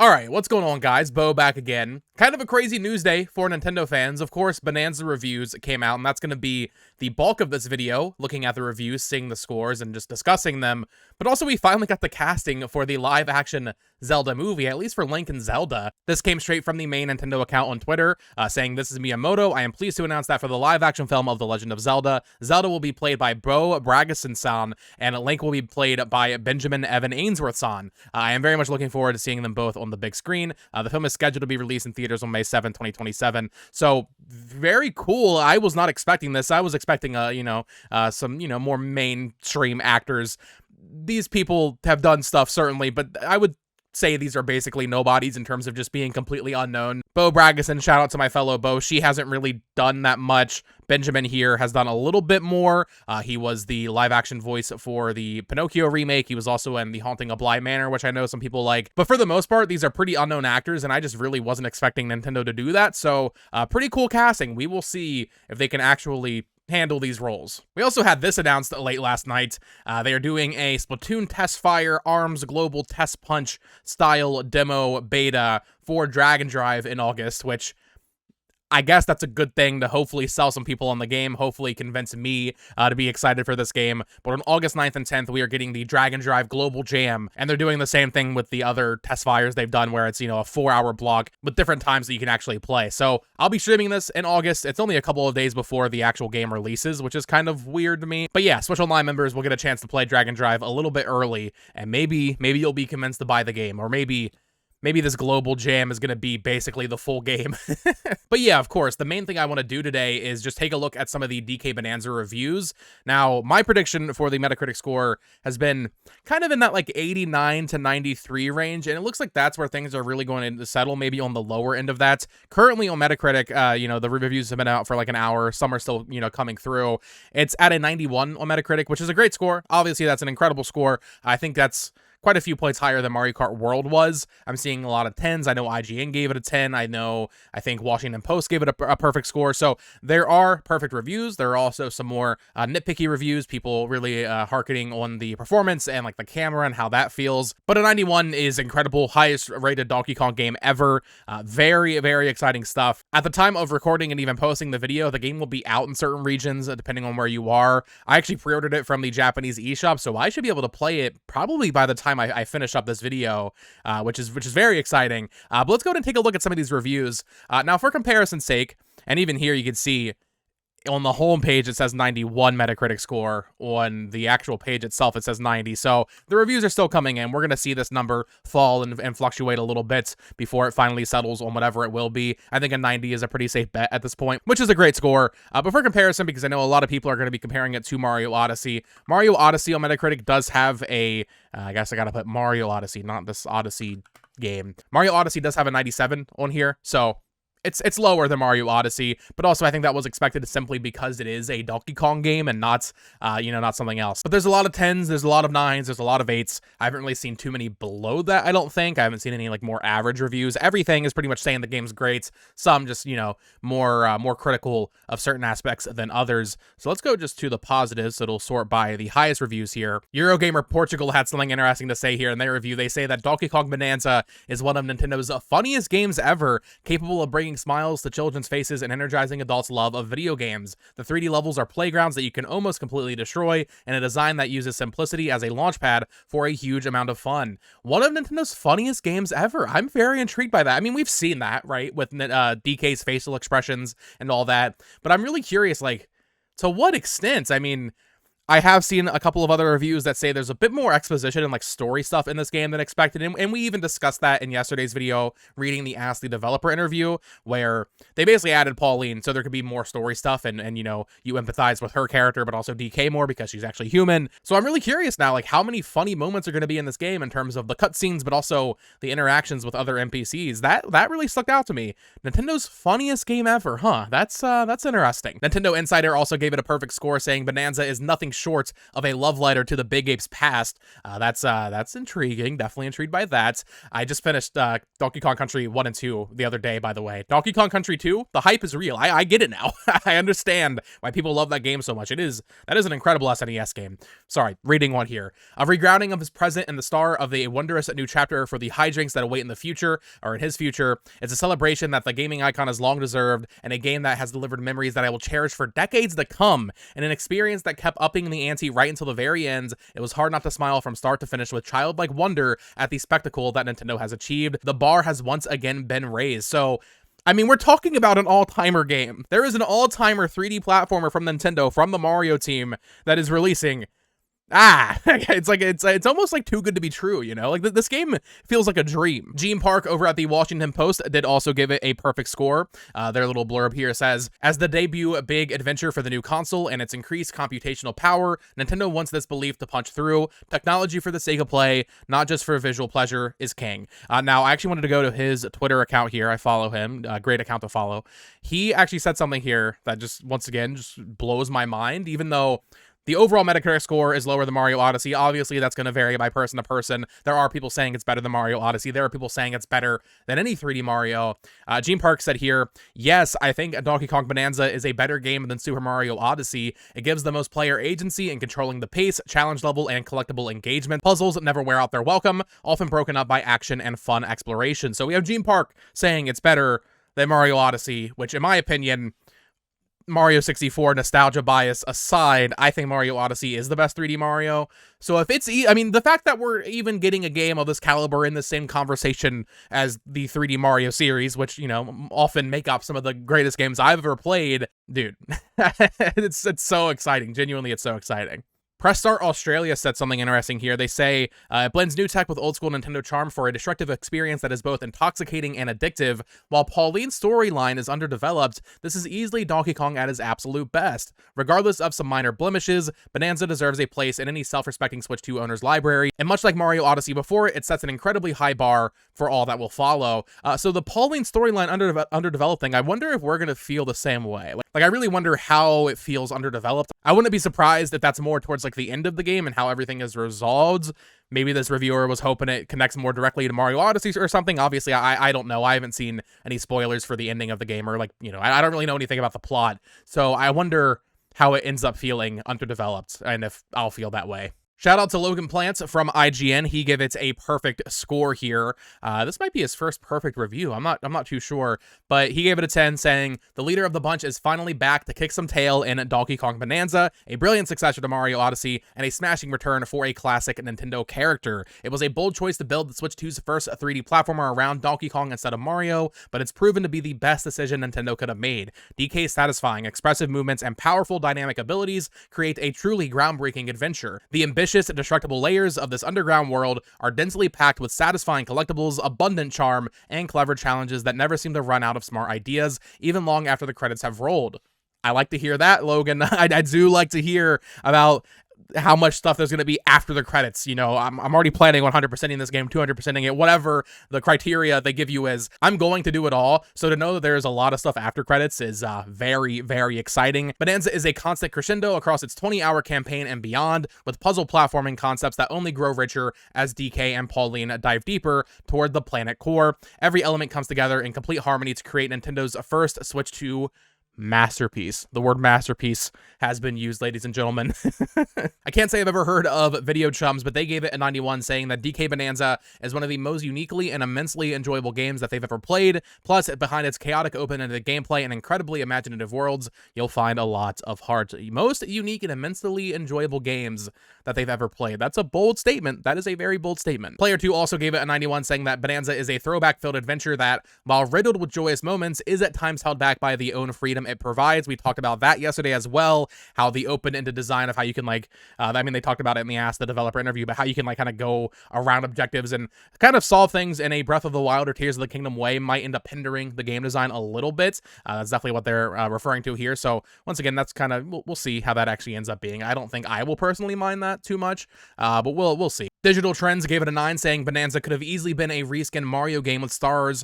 Alright, what's going on, guys? Bo back again. Kind of a crazy news day for Nintendo fans. Of course, Bananza reviews came out, and that's going to be the bulk of this video, looking at the reviews, seeing the scores, and just discussing them. But also, we finally got the casting for the live-action Zelda movie, at least for Link and Zelda. This came straight from the main Nintendo account on Twitter, saying, "This is Miyamoto. I am pleased to announce that for the live-action film of The Legend of Zelda, Zelda will be played by Bo Bragason-san, and Link will be played by Benjamin Evan Ainsworth-san. I am very much looking forward to seeing them both on the big screen. The film is scheduled to be released in theaters on May 7, 2027. So, very cool. I was not expecting this. I was expecting, some, more mainstream actors. These people have done stuff, certainly, but I would say these are basically nobodies in terms of just being completely unknown. Bo Bragason, shout out to my fellow Bo. She hasn't really done that much. Benjamin here has done a little bit more. He was the live-action voice for the Pinocchio remake. He was also in The Haunting of Bly Manor, which I know some people like. But for the most part, these are pretty unknown actors, and I just really wasn't expecting Nintendo to do that. So, pretty cool casting. We will see if they can actually handle these roles. We also had this announced late last night. They are doing a Splatoon Test Fire ARMS Global Test Punch style demo beta for Dragon Drive in August, which I guess that's a good thing to hopefully sell some people on the game, hopefully convince me to be excited for this game. But on August 9th and 10th, we are getting the Dragon Drive Global Jam, and they're doing the same thing with the other test fires they've done where it's, a 4-hour block with different times that you can actually play. So I'll be streaming this in August. It's only a couple of days before the actual game releases, which is kind of weird to me. But yeah, Switch Online members will get a chance to play Dragon Drive a little bit early, and maybe you'll be convinced to buy the game, or maybe this global jam is going to be basically the full game. But yeah, of course, the main thing I want to do today is just take a look at some of the DK Bananza reviews. Now, my prediction for the Metacritic score has been kind of in that like 89 to 93 range, and it looks like that's where things are really going to settle, maybe on the lower end of that. Currently on Metacritic, the reviews have been out for like an hour. Some are still, coming through. It's at a 91 on Metacritic, which is a great score. Obviously, that's an incredible score. I think that's quite a few points higher than Mario Kart World was. I'm seeing a lot of 10s. I know IGN gave it a 10. I think Washington Post gave it a perfect score. So there are perfect reviews. There are also some more nitpicky reviews, people really harkening on the performance and like the camera and how that feels. But a 91 is incredible. Highest rated Donkey Kong game ever. Very, very exciting stuff. At the time of recording and even posting the video, the game will be out in certain regions depending on where you are. I actually pre-ordered it from the Japanese eShop, so I should be able to play it probably by the time I finish up this video, which is very exciting. But let's go ahead and take a look at some of these reviews. Now, for comparison's sake, and even here you can see on the home page it says 91 Metacritic score. On the actual page itself it says 90. So the reviews are still coming in. We're going to see this number fall and fluctuate a little bit before it finally settles on whatever it will be. I think a 90 is a pretty safe bet at this point, which is a great score. But for comparison, because I know a lot of people are going to be comparing it to Mario Odyssey. Mario Odyssey on Metacritic does have a, I guess I got to put Mario Odyssey, not this Odyssey game. Mario Odyssey does have a 97 on here, so it's lower than Mario Odyssey, but also I think that was expected simply because it is a Donkey Kong game and not, not something else. But there's a lot of 10s, there's a lot of 9s, there's a lot of 8s. I haven't really seen too many below that, I don't think. I haven't seen any, like, more average reviews. Everything is pretty much saying the game's great. Some just, more critical of certain aspects than others. So let's go just to the positives, so it'll sort by the highest reviews here. Eurogamer Portugal had something interesting to say here in their review. They say that Donkey Kong Bananza is one of Nintendo's funniest games ever, capable of bringing smiles to children's faces and energizing adults' love of video games. The 3D levels are playgrounds that you can almost completely destroy, and a design that uses simplicity as a launchpad for a huge amount of fun. One of Nintendo's funniest games ever. I'm very intrigued by that. I mean, we've seen that, right, with DK's facial expressions and all that, but I'm really curious, like, to what extent? I mean, I have seen a couple of other reviews that say there's a bit more exposition and like story stuff in this game than expected, and we even discussed that in yesterday's video, reading the Ask the Developer interview, where they basically added Pauline so there could be more story stuff, and you empathize with her character, but also DK more because she's actually human. So I'm really curious now, like, how many funny moments are going to be in this game in terms of the cutscenes, but also the interactions with other NPCs. That really stuck out to me. Nintendo's funniest game ever, huh? That's interesting. Nintendo Insider also gave it a perfect score, saying Bananza is nothing short of a love letter to the Big Apes past. That's intriguing. Definitely intrigued by that. I just finished Donkey Kong Country 1 and 2 the other day, by the way. Donkey Kong Country 2, the hype is real. I get it now. I understand why people love that game so much. That is an incredible SNES game. Sorry, reading one here. A regrounding of his present and the start of a wondrous new chapter for the hijinks that await in the future, or in his future. It's a celebration that the gaming icon has long deserved, and a game that has delivered memories that I will cherish for decades to come, and an experience that kept upping the ante right until the very end. It was hard not to smile from start to finish with childlike wonder at the spectacle that Nintendo has achieved. The bar has once again been raised. So, I mean, we're talking about an all-timer game. There is an all-timer 3D platformer from Nintendo, from the Mario team, that is releasing. It's almost like too good to be true, you know? Like, this game feels like a dream. Gene Park over at the Washington Post did also give it a perfect score. Their little blurb here says, as the debut big adventure for the new console and its increased computational power, Nintendo wants this belief to punch through. Technology for the sake of play, not just for visual pleasure, is king. Now, I actually wanted to go to his Twitter account here. I follow him. Great account to follow. He actually said something here that just, once again, just blows my mind, even though the overall Metacritic score is lower than Mario Odyssey. Obviously, that's going to vary by person to person. There are people saying it's better than Mario Odyssey. There are people saying it's better than any 3D Mario. Gene Park said here, yes, I think Donkey Kong Bananza is a better game than Super Mario Odyssey. It gives the most player agency in controlling the pace, challenge level, and collectible engagement. Puzzles never wear out their welcome, often broken up by action and fun exploration. So we have Gene Park saying it's better than Mario Odyssey, which in my opinion, Mario 64 nostalgia bias aside, I think Mario Odyssey is the best 3D Mario. So if it's, I mean, the fact that we're even getting a game of this caliber in the same conversation as the 3D Mario series, which, you know, often make up some of the greatest games I've ever played, dude, it's so exciting. Genuinely, it's so exciting. Press Start Australia said something interesting here. They say, it blends new tech with old school Nintendo charm for a destructive experience that is both intoxicating and addictive. While Pauline's storyline is underdeveloped, this is easily Donkey Kong at his absolute best. Regardless of some minor blemishes, Bananza deserves a place in any self-respecting Switch 2 owner's library, and much like Mario Odyssey before it, sets an incredibly high bar for all that will follow. So the Pauline storyline underdeveloped thing, I wonder if we're going to feel the same way. Like, I really wonder how it feels underdeveloped. I wouldn't be surprised if that's more towards like the end of the game and how everything is resolved. Maybe this reviewer was hoping it connects more directly to Mario Odyssey or something. Obviously, I don't know. I haven't seen any spoilers for the ending of the game, or like, you know, I don't really know anything about the plot. So I wonder how it ends up feeling underdeveloped and if I'll feel that way. Shout out to Logan Plants from IGN. He gave it a perfect score here. This might be his first perfect review. I'm not too sure, but he gave it a 10, saying the leader of the bunch is finally back to kick some tail in Donkey Kong Bananza, a brilliant successor to Mario Odyssey, and a smashing return for a classic Nintendo character. It was a bold choice to build the Switch 2's first 3D platformer around Donkey Kong instead of Mario, but it's proven to be the best decision Nintendo could have made. DK's satisfying, expressive movements, and powerful dynamic abilities create a truly groundbreaking adventure. The ambitious, indestructible layers of this underground world are densely packed with satisfying collectibles, abundant charm, and clever challenges that never seem to run out of smart ideas, even long after the credits have rolled. I like to hear that, Logan. I do like to hear about how much stuff there's going to be after the credits. You know, I'm already planning 100%ing this game, 200%ing it, whatever the criteria they give you is. I'm going to do it all. So to know that there's a lot of stuff after credits is very, very exciting. Bananza is a constant crescendo across its 20-hour campaign and beyond, with puzzle platforming concepts that only grow richer as DK and Pauline dive deeper toward the planet core. Every element comes together in complete harmony to create Nintendo's first Switch 2 masterpiece. The word masterpiece has been used, ladies and gentlemen. I can't say I've ever heard of Video Chums, but they gave it a 91, saying that DK Bananza is one of the most uniquely and immensely enjoyable games that they've ever played. Plus, behind its chaotic open-ended gameplay and incredibly imaginative worlds, you'll find a lot of heart. Most unique and immensely enjoyable games that they've ever played. That's a bold statement. That is a very bold statement. Player 2 also gave it a 91, saying that Bananza is a throwback-filled adventure that, while riddled with joyous moments, is at times held back by the own freedom it provides. We talked about that yesterday as well, how the open-ended design of how you can like, I mean, they talked about it in the Ask the Developer interview, but how you can like kind of go around objectives and kind of solve things in a Breath of the Wild or Tears of the Kingdom way might end up hindering the game design a little bit. That's definitely what they're referring to here. So once again, that's kind of, we'll see how that actually ends up being. I don't think I will personally mind that too much, but we'll see. Digital Trends gave it a 9, saying Bananza could have easily been a reskin Mario game with stars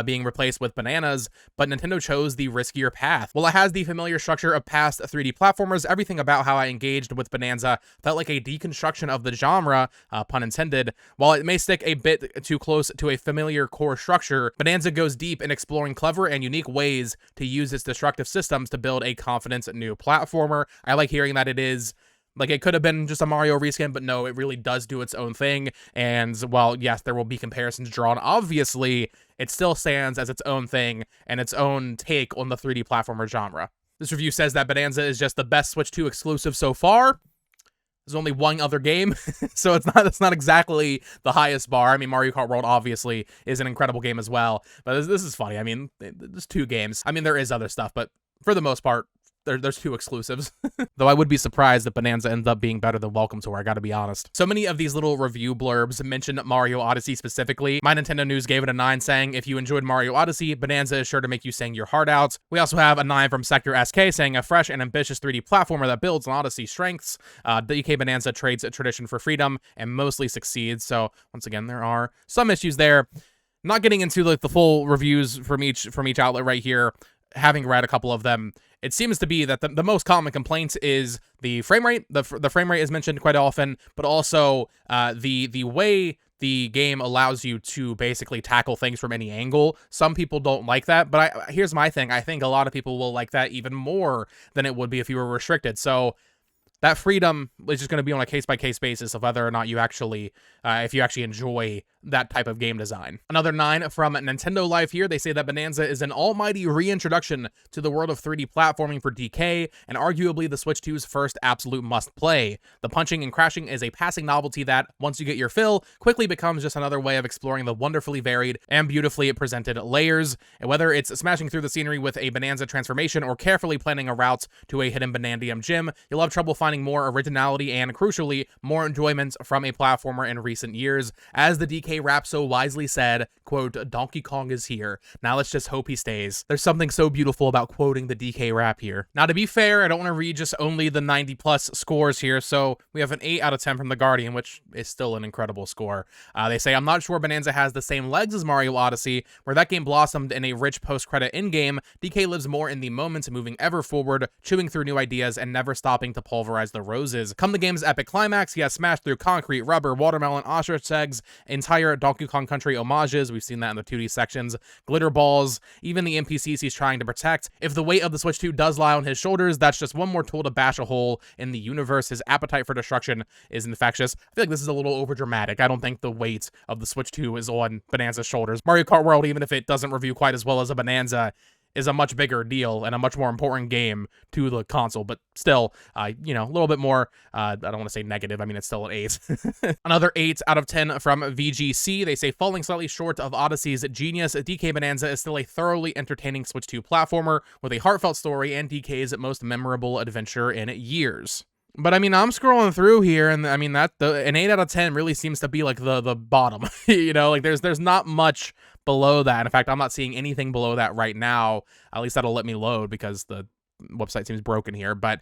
being replaced with bananas, but Nintendo chose the riskier path. path. While it has the familiar structure of past 3D platformers, everything about how I engaged with Bananza felt like a deconstruction of the genre, pun intended. While it may stick a bit too close to a familiar core structure, Bananza goes deep in exploring clever and unique ways to use its destructive systems to build a confident new platformer. I like hearing that it is like, it could have been just a Mario reskin, but no, it really does do its own thing. And while, yes, there will be comparisons drawn, obviously, it still stands as its own thing and its own take on the 3D platformer genre. This review says that Bananza is just the best Switch 2 exclusive so far. There's only one other game, so it's not exactly the highest bar. I mean, Mario Kart World obviously is an incredible game as well, but this is funny. I mean, there's 2 games. I mean, there is other stuff, but for the most part, there's 2 exclusives. Though I would be surprised if Bananza ends up being better than Welcome Tour, I gotta be honest. So many of these little review blurbs mentioned Mario Odyssey specifically. My Nintendo News gave it a 9, saying, if you enjoyed Mario Odyssey, Bananza is sure to make you sing your heart out. We also have a 9 from Sector SK, saying a fresh and ambitious 3D platformer that builds on Odyssey's strengths. DK Bananza trades a tradition for freedom and mostly succeeds. So once again, there are some issues there. Not getting into like the full reviews from each outlet right here, having read a couple of them, it seems to be that the most common complaint is the frame rate. The frame rate is mentioned quite often, but also the way the game allows you to basically tackle things from any angle. Some people don't like that, but here's my thing. I think a lot of people will like that even more than it would be if you were restricted. So that freedom is just going to be on a case-by-case basis of whether or not you actually, if you actually enjoy that type of game design. Another 9 from Nintendo Life here. They say that Bananza is an almighty reintroduction to the world of 3D platforming for DK, and arguably the Switch 2's first absolute must-play. The punching and crashing is a passing novelty that, once you get your fill, quickly becomes just another way of exploring the wonderfully varied and beautifully presented layers. And whether it's smashing through the scenery with a Bananza transformation or carefully planning a route to a hidden Banandium gym, you'll have trouble finding more originality and, crucially, more enjoyment from a platformer in recent years. As the DK rap so wisely said, quote, Donkey Kong is here. Now let's just hope he stays. There's something so beautiful about quoting the DK rap here. Now, to be fair, I don't want to read just only the 90+ scores here, so we have an 8 out of 10 from The Guardian, which is still an incredible score. They say, I'm not sure Bananza has the same legs as Mario Odyssey, where that game blossomed in a rich post-credit in-game. DK lives more in the moment, moving ever forward, chewing through new ideas, and never stopping to pulverize the roses. Come the game's epic climax, he has smashed through concrete, rubber, watermelon, ostrich eggs, entire Donkey Kong Country homages. We've seen that in the 2D sections. Glitter balls, even the NPCs he's trying to protect. If the weight of the Switch 2 does lie on his shoulders, that's just one more tool to bash a hole in the universe. His appetite for destruction is infectious. I feel like this is a little overdramatic. I don't think the weight of the Switch 2 is on Bananza's shoulders. Mario Kart World, even if it doesn't review quite as well as a Bananza, is a much bigger deal and a much more important game to the console, but still, you know, a little bit more, I don't want to say negative, I mean, it's still an 8. Another 8 out of 10 from VGC. They say, falling slightly short of Odyssey's genius, DK Bananza is still a thoroughly entertaining Switch 2 platformer with a heartfelt story and DK's most memorable adventure in years. But I mean, I'm scrolling through here, and I mean, an 8 out of 10 really seems to be like the bottom. You know, like there's not much below that. In fact, I'm not seeing anything below that right now. At least that'll let me load because the website seems broken here. But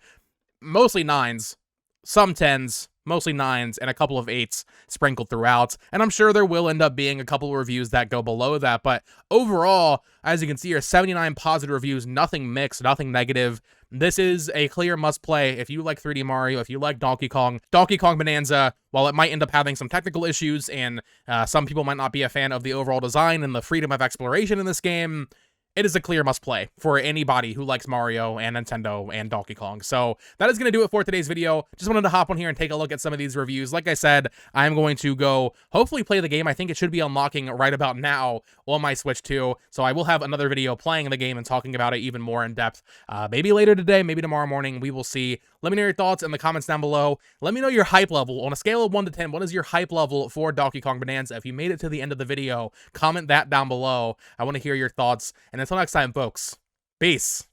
mostly 9s, some 10s, mostly 9s, and a couple of 8s sprinkled throughout. And I'm sure there will end up being a couple of reviews that go below that. But overall, as you can see here, 79 positive reviews, nothing mixed, nothing negative. This is a clear must-play if you like 3D Mario, if you like Donkey Kong. Donkey Kong Bananza, while it might end up having some technical issues and some people might not be a fan of the overall design and the freedom of exploration in this game, it is a clear must-play for anybody who likes Mario and Nintendo and Donkey Kong. So that is going to do it for today's video. Just wanted to hop on here and take a look at some of these reviews. Like I said, I'm going to go hopefully play the game. I think it should be unlocking right about now on my Switch 2. So I will have another video playing the game and talking about it even more in depth. Maybe later today, maybe tomorrow morning. We will see. Let me know your thoughts in the comments down below. Let me know your hype level. On a scale of 1 to 10, what is your hype level for Donkey Kong Bananza? If you made it to the end of the video, comment that down below. I want to hear your thoughts. And until next time, folks, peace.